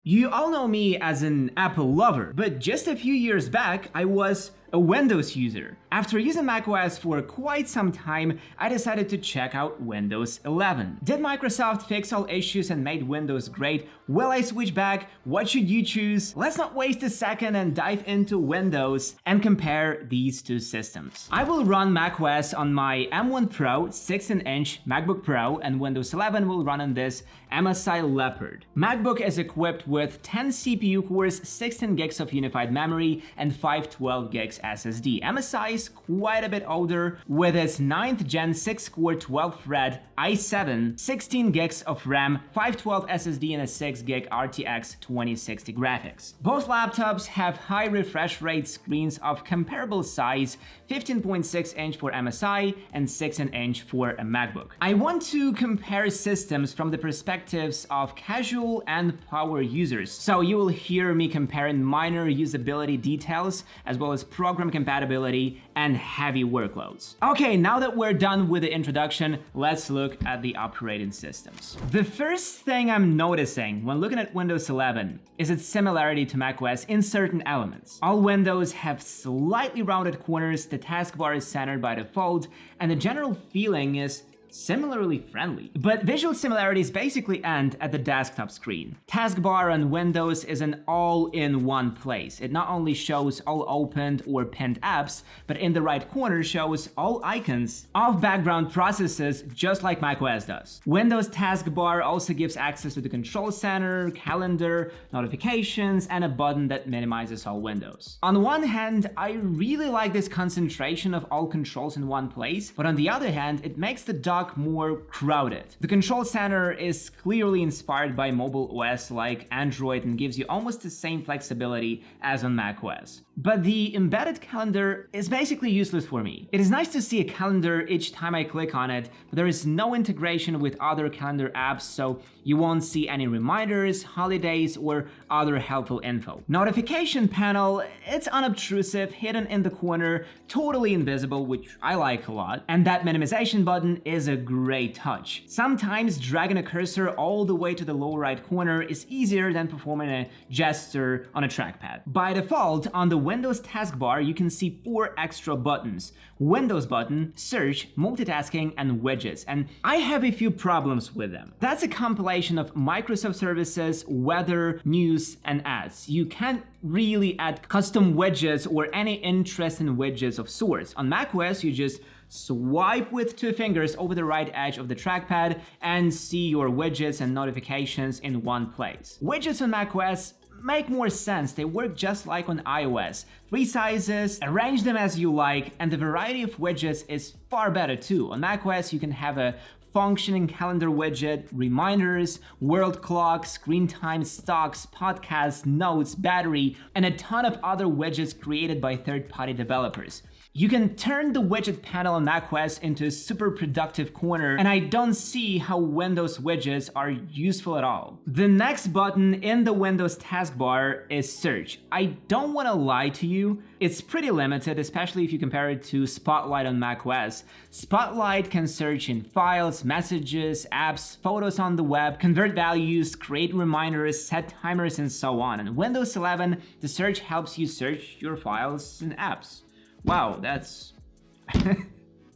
You all know me as an Apple lover, but just a few years back, I was a Windows user. After using macOS for quite some time, I decided to check out Windows 11. Did Microsoft fix all issues and made Windows great? Will I switch back? What should you choose? Let's not waste a second and dive into Windows and compare these two systems. I will run macOS on my M1 Pro 16-inch MacBook Pro, and Windows 11 will run on this MSI Leopard. MacBook is equipped with 10 CPU cores, 16 gigs of unified memory, and 512 gigs SSD. MSI is quite a bit older, with its 9th Gen 6-core 12-thread i7, 16 gigs of RAM, 512 SSD, and a 6 gig RTX 2060 graphics. Both laptops have high refresh rate screens of comparable size, 15.6-inch for MSI and 16-inch for a MacBook. I want to compare systems from the perspectives of casual and power users, so you will hear me comparing minor usability details as well as program compatibility and heavy workloads. Okay, now that we're done with the introduction, let's look at the operating systems. The first thing I'm noticing when looking at Windows 11 is its similarity to macOS in certain elements. All windows have slightly rounded corners, the taskbar is centered by default, and the general feeling is similarly friendly. But visual similarities basically end at the desktop screen. Taskbar on Windows is an all-in-one place. It not only shows all opened or pinned apps, but in the right corner shows all icons of background processes just like macOS does. Windows taskbar also gives access to the control center, calendar, notifications, and a button that minimizes all windows. On one hand, I really like this concentration of all controls in one place, but on the other hand, it makes the dock more crowded. The control center is clearly inspired by mobile OS like Android and gives you almost the same flexibility as on macOS. But the embedded calendar is basically useless for me. It is nice to see a calendar each time I click on it, but there is no integration with other calendar apps, so you won't see any reminders, holidays, or other helpful info. Notification panel, it's unobtrusive, hidden in the corner, totally invisible, which I like a lot. And that minimization button is a great touch. Sometimes dragging a cursor all the way to the lower right corner is easier than performing a gesture on a trackpad. By default, on the Windows taskbar, you can see 4 extra buttons: Windows button, search, multitasking, and widgets, and I have a few problems with them. That's a compilation of Microsoft services, weather, news, and ads. You can't really add custom widgets or any interesting widgets of sorts. On macOS, you just swipe with 2 fingers over the right edge of the trackpad and see your widgets and notifications in one place. Widgets on macOS make more sense. They work just like on iOS. 3 sizes, arrange them as you like, and the variety of widgets is far better too. On macOS, you can have a functioning calendar widget, reminders, world clock, screen time, stocks, podcasts, notes, battery, and a ton of other widgets created by third-party developers. You can turn the widget panel on macOS into a super productive corner, and I don't see how Windows widgets are useful at all. The next button in the Windows taskbar is Search. I don't want to lie to you, it's pretty limited, especially if you compare it to Spotlight on macOS. Spotlight can search in files, messages, apps, photos on the web, convert values, create reminders, set timers, and so on. In Windows 11, the search helps you search your files and apps. Wow, that's...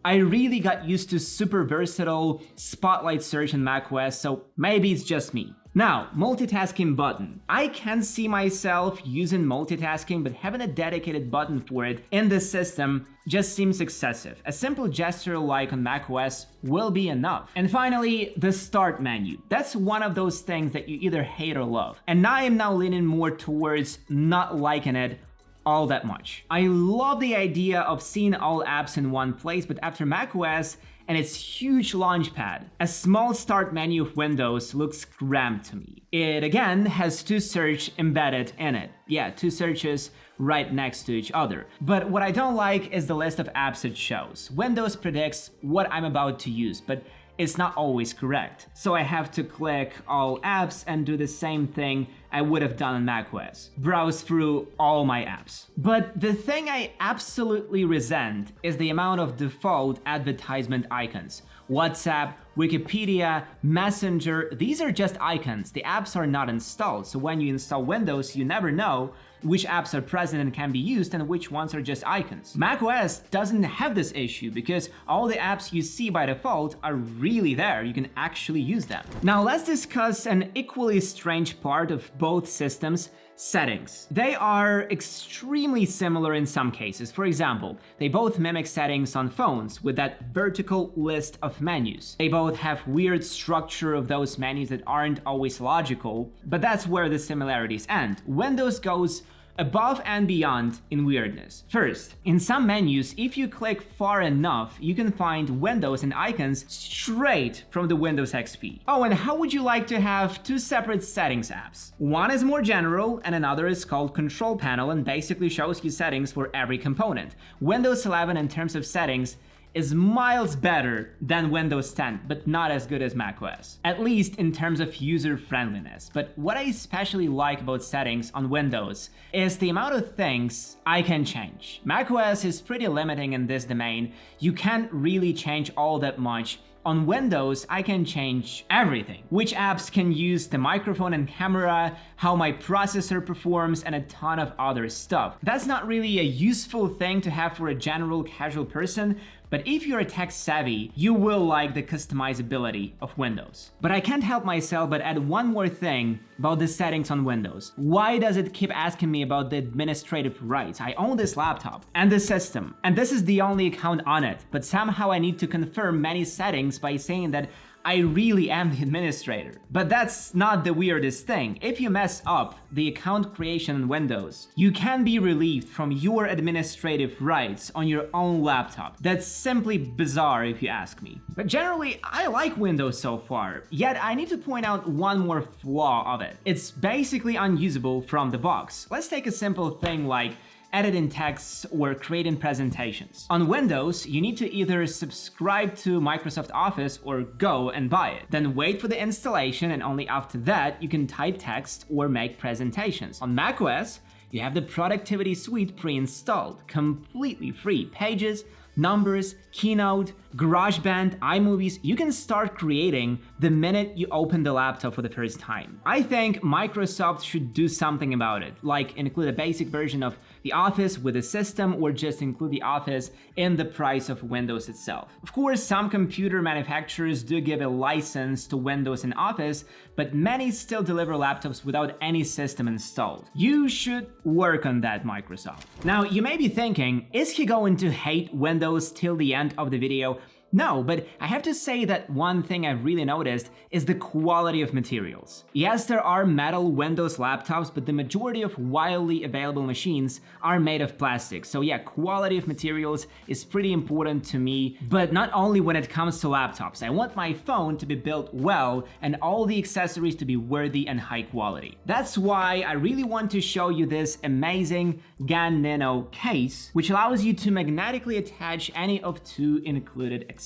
I really got used to super versatile Spotlight search in macOS, so maybe it's just me. Now, multitasking button. I can see myself using multitasking, but having a dedicated button for it in this system just seems excessive. A simple gesture like on macOS will be enough. And finally, the start menu. That's one of those things that you either hate or love. And I am now leaning more towards not liking it all that much. I love the idea of seeing all apps in one place, but after macOS and its huge launchpad, a small start menu of Windows looks cramped to me. It again has 2 search embedded in it. Yeah, 2 searches right next to each other. But what I don't like is the list of apps it shows. Windows predicts what I'm about to use, but it's not always correct. So I have to click all apps and do the same thing I would have done on macOS. Browse through all my apps. But the thing I absolutely resent is the amount of default advertisement icons. WhatsApp, Wikipedia, Messenger, these are just icons. The apps are not installed, so when you install Windows, you never know which apps are present and can be used and which ones are just icons. macOS doesn't have this issue because all the apps you see by default are really there. You can actually use them. Now let's discuss an equally strange part of both systems: settings. They are extremely similar in some cases. For example, they both mimic settings on phones with that vertical list of menus. They both have weird structure of those menus that aren't always logical, but that's where the similarities end. Windows goes above and beyond in weirdness. First, in some menus, if you click far enough, you can find windows and icons straight from the Windows XP. Oh, and how would you like to have two separate settings apps? One is more general and another is called Control Panel and basically shows you settings for every component. Windows 11 in terms of settings is miles better than Windows 10, but not as good as macOS, at least in terms of user friendliness. But what I especially like about settings on Windows is the amount of things I can change. macOS is pretty limiting in this domain. You can't really change all that much. On Windows, I can change everything. Which apps can use the microphone and camera, how my processor performs, and a ton of other stuff. That's not really a useful thing to have for a general casual person, but if you're tech savvy, you will like the customizability of Windows. But I can't help myself but add one more thing about the settings on Windows. Why does it keep asking me about the administrative rights? I own this laptop and the system, and this is the only account on it, but somehow I need to confirm many settings by saying that I really am the administrator. But that's not the weirdest thing. If you mess up the account creation in Windows, you can be relieved from your administrative rights on your own laptop. That's simply bizarre if you ask me. But generally, I like Windows so far, yet I need to point out one more flaw of it. It's basically unusable from the box. Let's take a simple thing like editing texts or creating presentations. On Windows, you need to either subscribe to Microsoft Office or go and buy it. Then wait for the installation, and only after that you can type text or make presentations. On macOS, you have the Productivity Suite pre-installed, completely free. Pages, Numbers, Keynote, GarageBand, iMovies, you can start creating the minute you open the laptop for the first time. I think Microsoft should do something about it, like include a basic version of the Office with the system, or just include the Office in the price of Windows itself. Of course, some computer manufacturers do give a license to Windows and Office, but many still deliver laptops without any system installed. You should work on that, Microsoft. Now, you may be thinking, is he going to hate Windows till the end of the video? No, but I have to say that one thing I've really noticed is the quality of materials. Yes, there are metal Windows laptops, but the majority of widely available machines are made of plastic. So yeah, quality of materials is pretty important to me, but not only when it comes to laptops. I want my phone to be built well and all the accessories to be worthy and high quality. That's why I really want to show you this amazing GAN Nano case, which allows you to magnetically attach any of two included accessories.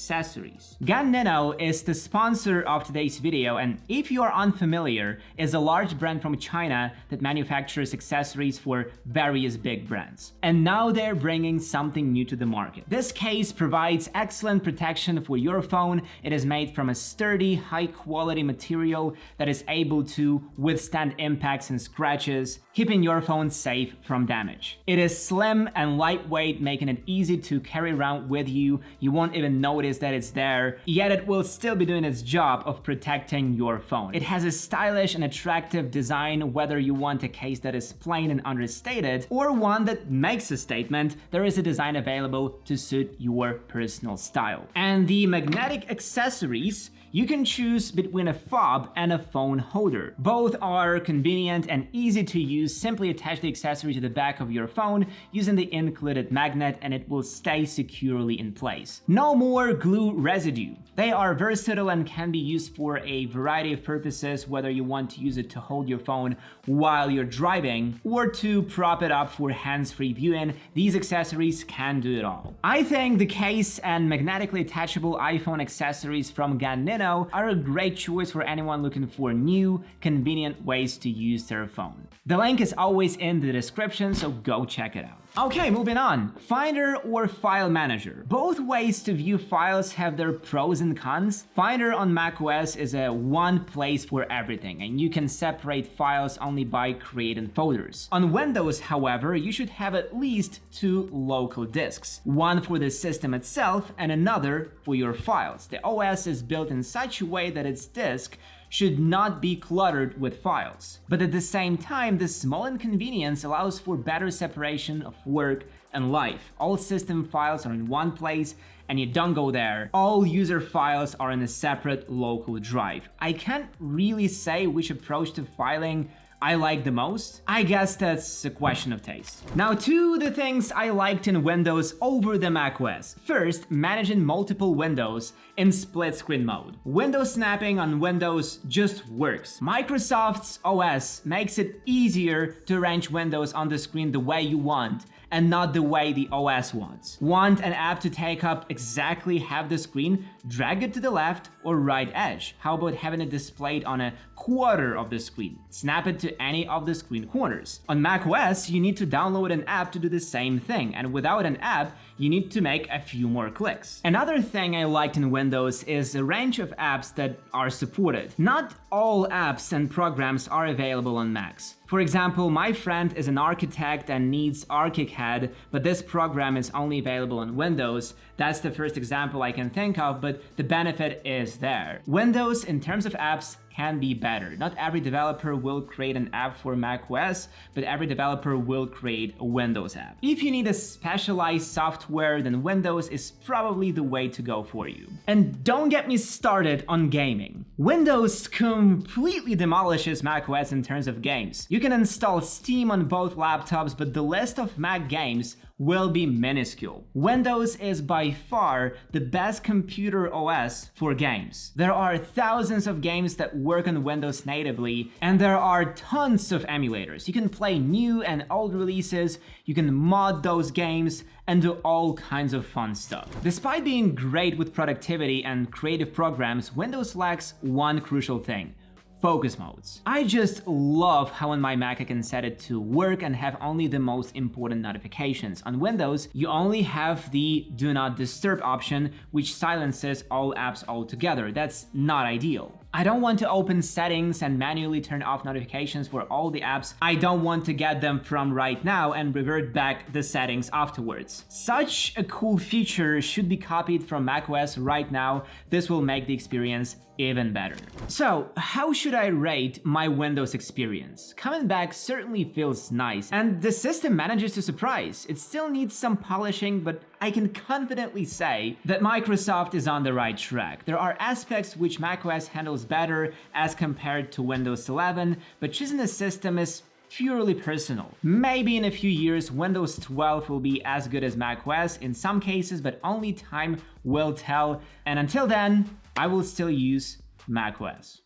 GAN Nano is the sponsor of today's video, and if you are unfamiliar, is a large brand from China that manufactures accessories for various big brands. And now they're bringing something new to the market. This case provides excellent protection for your phone. It is made from a sturdy, high-quality material that is able to withstand impacts and scratches, keeping your phone safe from damage. It is slim and lightweight, making it easy to carry around with you. You won't even notice that it's there, yet it will still be doing its job of protecting your phone. It has a stylish and attractive design. Whether you want a case that is plain and understated or one that makes a statement, there is a design available to suit your personal style. And the magnetic accessories, you can choose between a fob and a phone holder. Both are convenient and easy to use. Simply attach the accessory to the back of your phone using the included magnet and it will stay securely in place. No more glue residue. They are versatile and can be used for a variety of purposes, whether you want to use it to hold your phone while you're driving or to prop it up for hands-free viewing. These accessories can do it all. I think the case and magnetically attachable iPhone accessories from GAN Nano are a great choice for anyone looking for new, convenient ways to use their phone. The link is always in the description, so go check it out. Okay, moving on. Finder or File Manager. Both ways to view files have their pros and cons. Finder on macOS is a one place for everything, and you can separate files only by creating folders. On Windows, however, you should have at least two local disks, one for the system itself and another for your files. The OS is built in such a way that its disk should not be cluttered with files. But at the same time, this small inconvenience allows for better separation of work and life. All system files are in one place and you don't go there. All user files are in a separate local drive. I can't really say which approach to filing I like the most. I guess that's a question of taste. Now to the things I liked in Windows over the macOS. First, managing multiple windows in split screen mode. Window snapping on Windows just works. Microsoft's OS makes it easier to arrange windows on the screen the way you want and not the way the OS wants. Want an app to take up exactly half the screen? Drag it to the left or right edge. How about having it displayed on a quarter of the screen? Snap it to any of the screen corners. On macOS, you need to download an app to do the same thing, and without an app, you need to make a few more clicks. Another thing I liked in Windows is the range of apps that are supported. Not all apps and programs are available on Macs. For example, my friend is an architect and needs ArchiCAD, but this program is only available on Windows. That's the first example I can think of, but the benefit is there. Windows, in terms of apps, can be better. Not every developer will create an app for macOS, but every developer will create a Windows app. If you need a specialized software, then Windows is probably the way to go for you. And don't get me started on gaming. Windows completely demolishes macOS in terms of games. You can install Steam on both laptops, but the list of Mac games will be minuscule. Windows is by far the best computer OS for games. There are thousands of games that work on Windows natively, and there are tons of emulators. You can play new and old releases, you can mod those games, and do all kinds of fun stuff. Despite being great with productivity and creative programs, Windows lacks one crucial thing: focus modes. I just love how on my Mac I can set it to work and have only the most important notifications. On Windows, you only have the Do Not Disturb option, which silences all apps altogether. That's not ideal. I don't want to open settings and manually turn off notifications for all the apps I don't want to get them from right now and revert back the settings afterwards. Such a cool feature should be copied from macOS right now. This will make the experience even better. So, how should I rate my Windows experience? Coming back certainly feels nice, and the system manages to surprise. It still needs some polishing, but I can confidently say that Microsoft is on the right track. There are aspects which macOS handles better as compared to Windows 11, but choosing a system is purely personal. Maybe in a few years, Windows 12 will be as good as macOS in some cases, but only time will tell. And until then, I will still use macOS.